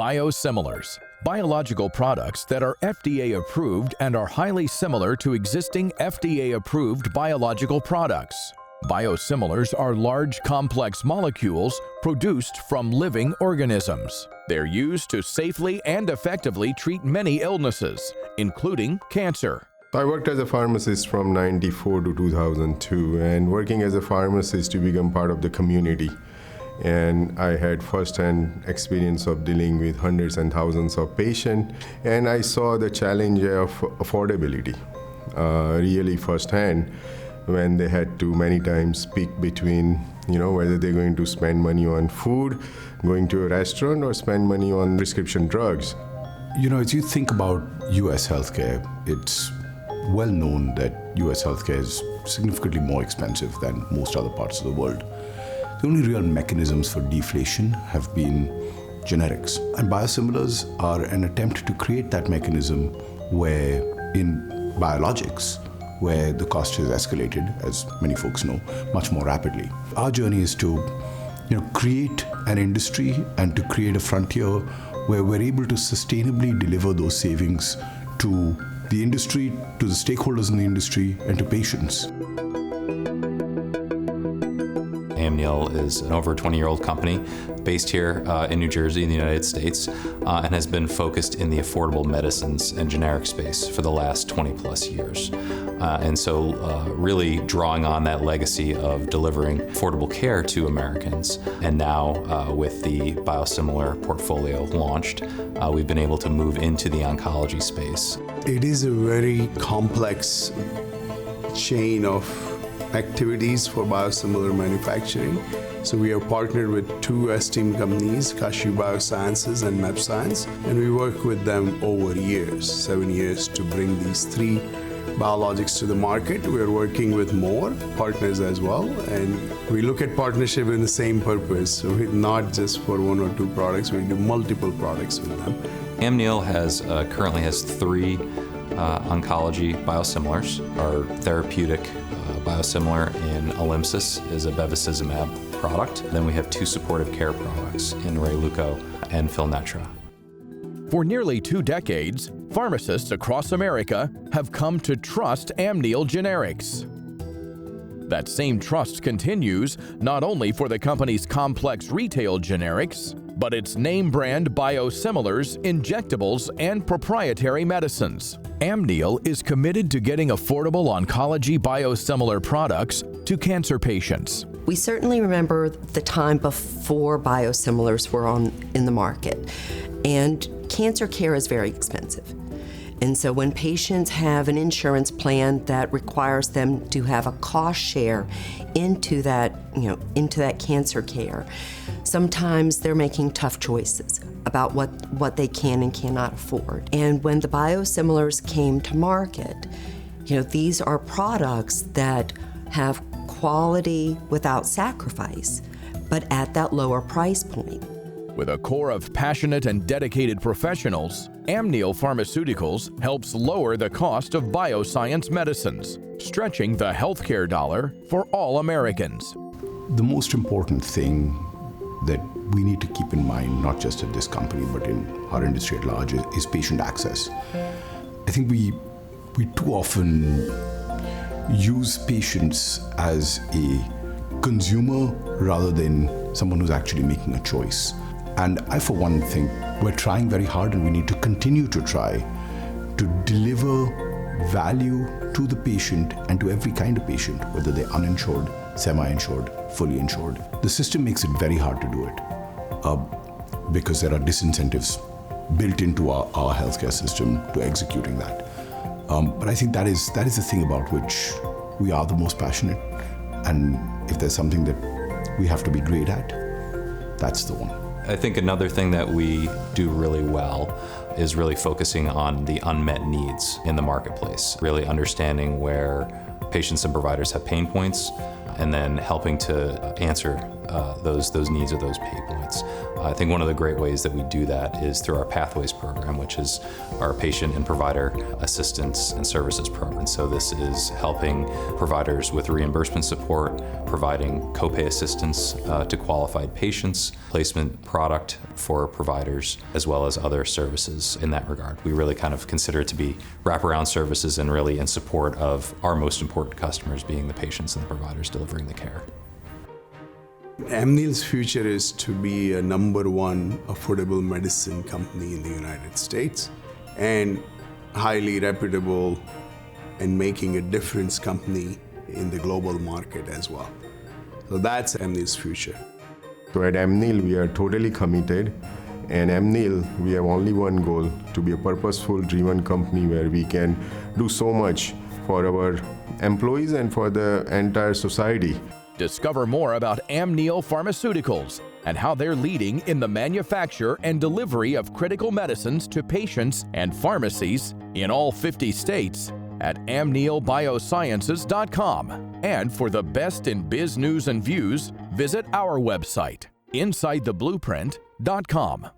biosimilars, biological products that are FDA approved and are highly similar to existing FDA approved biological products. Biosimilars are large, complex molecules produced from living organisms. They're used to safely and effectively treat many illnesses, including cancer. I worked as a pharmacist from 1994 to 2002, and working as a pharmacist to become part of the community. And I had first-hand experience of dealing with hundreds and thousands of patients, and I saw the challenge of affordability really firsthand when they had to many times pick between whether they're going to spend money on food, going to a restaurant, or spend money on prescription drugs. As you think about U.S. healthcare, it's well known that U.S. healthcare is significantly more expensive than most other parts of the world. The only real mechanisms for deflation have been generics. And biosimilars are an attempt to create that mechanism where in biologics, where the cost has escalated, as many folks know, much more rapidly. Our journey is to create an industry and to create a frontier where we're able to sustainably deliver those savings to the industry, to the stakeholders in the industry, and to patients. Amneal is an over 20-year-old company based here in New Jersey in the United States and has been focused in the affordable medicines and generic space for the last 20 plus years. And so really drawing on that legacy of delivering affordable care to Americans. And now with the biosimilar portfolio launched, we've been able to move into the oncology space. It is a very complex chain of activities for biosimilar manufacturing. So we are partnered with two esteemed companies, Kashiv Biosciences and MapScience, and we work with them over years, 7 years, to bring these three biologics to the market. We are working with more partners as well, and we look at partnership in the same purpose. So not just for one or two products, we do multiple products with them. Amneal currently has three oncology biosimilars. Our therapeutic biosimilar in Alimsys is a bevacizumab product. Then we have two supportive care products in Rayluco and Filnetra. For nearly 2 decades, pharmacists across America have come to trust Amneal generics. That same trust continues not only for the company's complex retail generics, but its name brand biosimilars, injectables, and proprietary medicines. Amneal is committed to getting affordable oncology biosimilar products to cancer patients. We certainly remember the time before biosimilars were in the market, and cancer care is very expensive. And so when patients have an insurance plan that requires them to have a cost share into that cancer care, sometimes they're making tough choices about what they can and cannot afford. And when the biosimilars came to market, these are products that have quality without sacrifice, but at that lower price point. With a core of passionate and dedicated professionals, Amneal Pharmaceuticals helps lower the cost of bioscience medicines, stretching the healthcare dollar for all Americans. The most important thing that we need to keep in mind, not just at this company, but in our industry at large, is patient access. I think we too often use patients as a consumer rather than someone who's actually making a choice. And I, for one, think we're trying very hard, and we need to continue to try to deliver value to the patient and to every kind of patient, whether they're uninsured, semi-insured, fully insured. The system makes it very hard to do it because there are disincentives built into our healthcare system to executing that. But I think that is the thing about which we are the most passionate. And if there's something that we have to be great at, that's the one. I think another thing that we do really well is really focusing on the unmet needs in the marketplace, really understanding where patients and providers have pain points, and then helping to answer those needs or those pain points. I think one of the great ways that we do that is through our Pathways program, which is our patient and provider assistance and services program. So this is helping providers with reimbursement support, providing copay assistance to qualified patients, placement product for providers, as well as other services in that regard. We really kind of consider it to be wraparound services and really in support of our most important customers being the patients and the providers delivering the care. Amneal's future is to be a #1 affordable medicine company in the United States and highly reputable and making a difference company in the global market as well. So that's Amneal's future. So at Amneal, we are totally committed. And Amneal, we have only one goal, to be a purposeful, driven company where we can do so much for our employees and for the entire society. Discover more about Amneal Pharmaceuticals and how they're leading in the manufacture and delivery of critical medicines to patients and pharmacies in all 50 states at amnealbiosciences.com. And for the best in biz news and views, visit our website, InsideTheBlueprint.com.